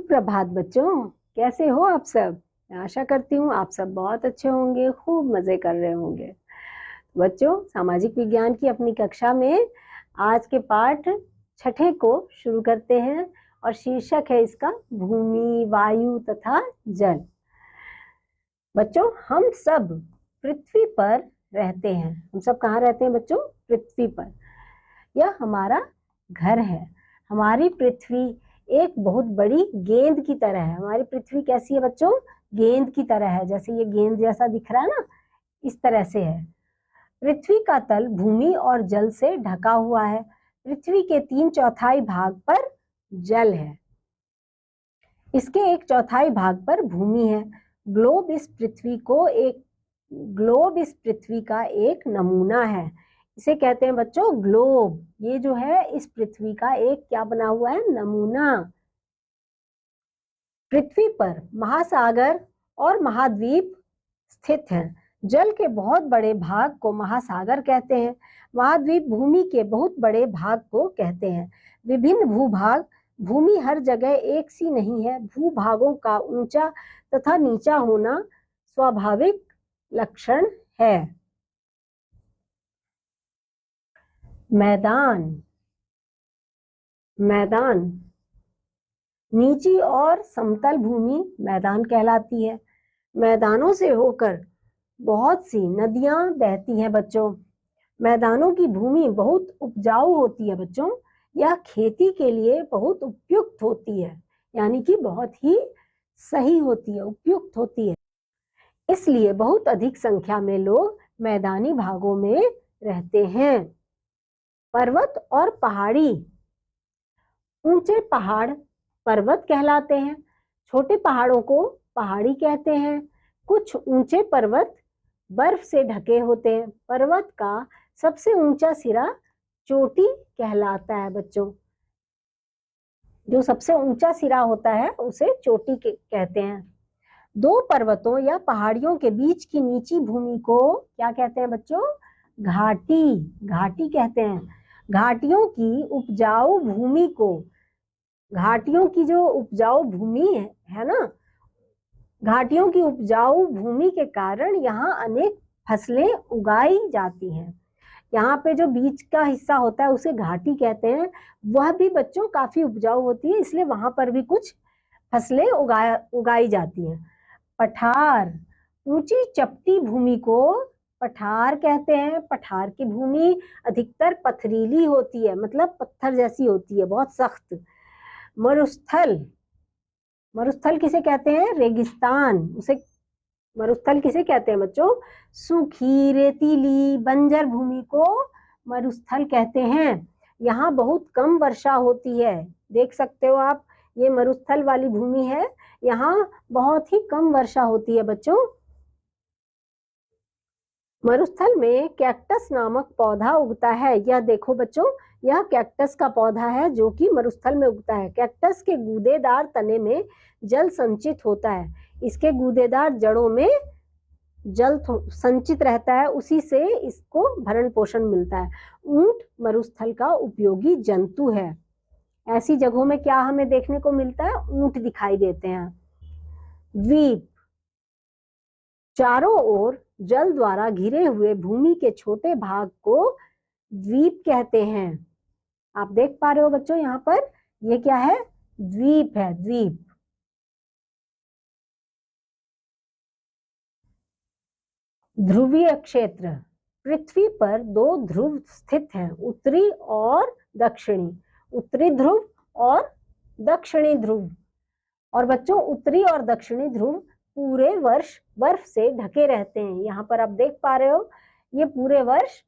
सुप्रभात बच्चों, कैसे हो आप सब। मैं आशा करती हूँ आप सब बहुत अच्छे होंगे, खूब मजे कर रहे होंगे। बच्चों, सामाजिक विज्ञान की अपनी कक्षा में आज के पाठ छठे को शुरू करते हैं और शीर्षक है इसका भूमि, वायु तथा जल। बच्चों, हम सब पृथ्वी पर रहते हैं। हम सब कहाँ रहते हैं बच्चों? पृथ्वी पर। यह हमारा घर है। हमारी पृथ्वी एक बहुत बड़ी गेंद की तरह है। हमारी पृथ्वी कैसी है बच्चों? गेंद की तरह है। जैसे ये गेंद जैसा दिख रहा है ना, इस तरह से है। पृथ्वी का तल भूमि और जल से ढका हुआ है। पृथ्वी के 3/4 भाग पर जल है। इसके 1/4 भाग पर भूमि है। ग्लोब इस पृथ्वी का एक नमूना है। इसे कहते हैं बच्चों ग्लोब। ये जो है इस पृथ्वी का एक क्या बना हुआ है? नमूना। पृथ्वी पर महासागर और महाद्वीप स्थित हैं। जल के बहुत बड़े भाग को महासागर कहते हैं। महाद्वीप भूमि के बहुत बड़े भाग को कहते हैं। विभिन्न भूभाग। भूमि हर जगह एक सी नहीं है। भूभागों का ऊंचा तथा नीचा होना स्वाभाविक लक्षण है। मैदान। मैदान नीची और समतल भूमि मैदान कहलाती है। मैदानों से होकर बहुत सी नदियां बहती हैं बच्चों। मैदानों की भूमि बहुत उपजाऊ होती है बच्चों। यह खेती के लिए बहुत उपयुक्त होती है, यानी कि बहुत ही सही होती है, उपयुक्त होती है। इसलिए बहुत अधिक संख्या में लोग मैदानी भागों में रहते हैं। पर्वत और पहाड़ी। ऊंचे पहाड़ पर्वत कहलाते हैं। छोटे पहाड़ों को पहाड़ी कहते हैं। कुछ ऊंचे पर्वत बर्फ से ढके होते हैं। पर्वत का सबसे ऊंचा सिरा चोटी कहलाता है बच्चों। जो सबसे ऊंचा सिरा होता है उसे चोटी कहते हैं। दो पर्वतों या पहाड़ियों के बीच की नीची भूमि को क्या कहते हैं बच्चों? घाटी। घाटी कहते हैं। घाटियों की उपजाऊ भूमि को, घाटियों की जो उपजाऊ भूमि है ना, घाटियों की उपजाऊ भूमि के कारण यहाँ अनेक फसलें उगाई जाती हैं। यहाँ पे जो बीच का हिस्सा होता है उसे घाटी कहते हैं। वह भी बच्चों काफी उपजाऊ होती है, इसलिए वहां पर भी कुछ फसलें उगाई जाती हैं। पठार। ऊंची चपटी भूमि को पठार कहते हैं। पठार की भूमि अधिकतर पथरीली होती है, मतलब पत्थर जैसी होती है, बहुत सख्त। मरुस्थल। मरुस्थल किसे कहते हैं? रेगिस्तान। उसे मरुस्थल किसे कहते हैं बच्चों? सूखी, रेतीली, बंजर भूमि को मरुस्थल कहते हैं। यहाँ बहुत कम वर्षा होती है। देख सकते हो आप, ये मरुस्थल वाली भूमि है। यहाँ बहुत ही कम वर्षा होती है बच्चों। मरुस्थल में कैक्टस नामक पौधा उगता है। यह देखो बच्चों, यह कैक्टस का पौधा है जो कि मरुस्थल में उगता है। कैक्टस के गूदेदार तने में जल संचित होता है। इसके गूदेदार जड़ों में जल संचित रहता है, उसी से इसको भरण पोषण मिलता है। ऊंट मरुस्थल का उपयोगी जंतु है। ऐसी जगहों में क्या हमें देखने को मिलता है? ऊंट दिखाई देते हैं। द्वीप। चारों ओर जल द्वारा घिरे हुए भूमि के छोटे भाग को द्वीप कहते हैं। आप देख पा रहे हो बच्चों, यहाँ पर ये क्या है? द्वीप है, द्वीप। ध्रुवीय क्षेत्र। पृथ्वी पर 2 ध्रुव स्थित हैं, उत्तरी और दक्षिणी। उत्तरी ध्रुव और दक्षिणी ध्रुव। और बच्चों, उत्तरी और दक्षिणी ध्रुव पूरे वर्ष बर्फ से ढके रहते हैं। यहाँ पर आप देख पा रहे हो, ये पूरे वर्ष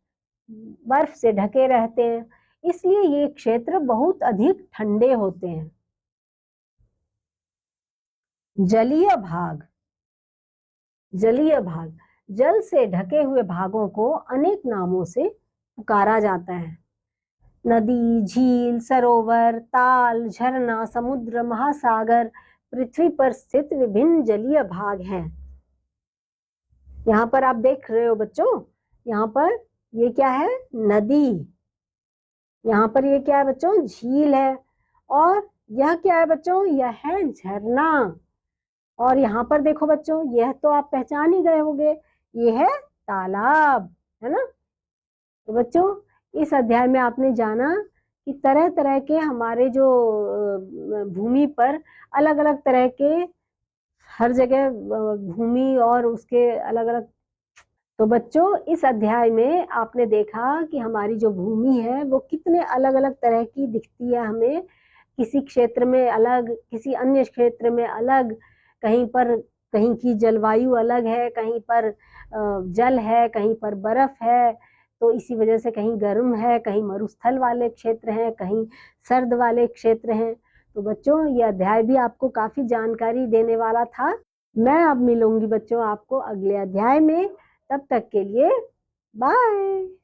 बर्फ से ढके रहते हैं, इसलिए ये क्षेत्र बहुत अधिक ठंडे होते हैं। जलीय भाग। जलीय भाग जल से ढके हुए भागों को अनेक नामों से पुकारा जाता है। नदी, झील, सरोवर, ताल, झरना, समुद्र, महासागर पृथ्वी पर स्थित विभिन्न जलीय भाग हैं। यहाँ पर आप देख रहे हो बच्चों, यहाँ पर ये क्या है? नदी। यहाँ पर ये क्या है बच्चों? झील है। और यह क्या है बच्चों? यह है झरना। और यहाँ पर देखो बच्चों, यह तो आप पहचान ही गए होंगे, ये है तालाब, है ना। तो बच्चों, इस अध्याय में आपने जाना कि तरह तरह के हमारे जो भूमि पर अलग अलग तरह के, हर जगह भूमि और उसके अलग अलग। तो बच्चों, इस अध्याय में आपने देखा कि हमारी जो भूमि है वो कितने अलग अलग तरह की दिखती है हमें, किसी क्षेत्र में अलग, किसी अन्य क्षेत्र में अलग, कहीं पर कहीं की जलवायु अलग है, कहीं पर जल है, कहीं पर बर्फ है, तो इसी वजह से कहीं गर्म है, कहीं मरुस्थल वाले क्षेत्र हैं, कहीं सर्द वाले क्षेत्र हैं। तो बच्चों, यह अध्याय भी आपको काफी जानकारी देने वाला था। मैं अब मिलूंगी बच्चों आपको अगले अध्याय में, तब तक के लिए बाय।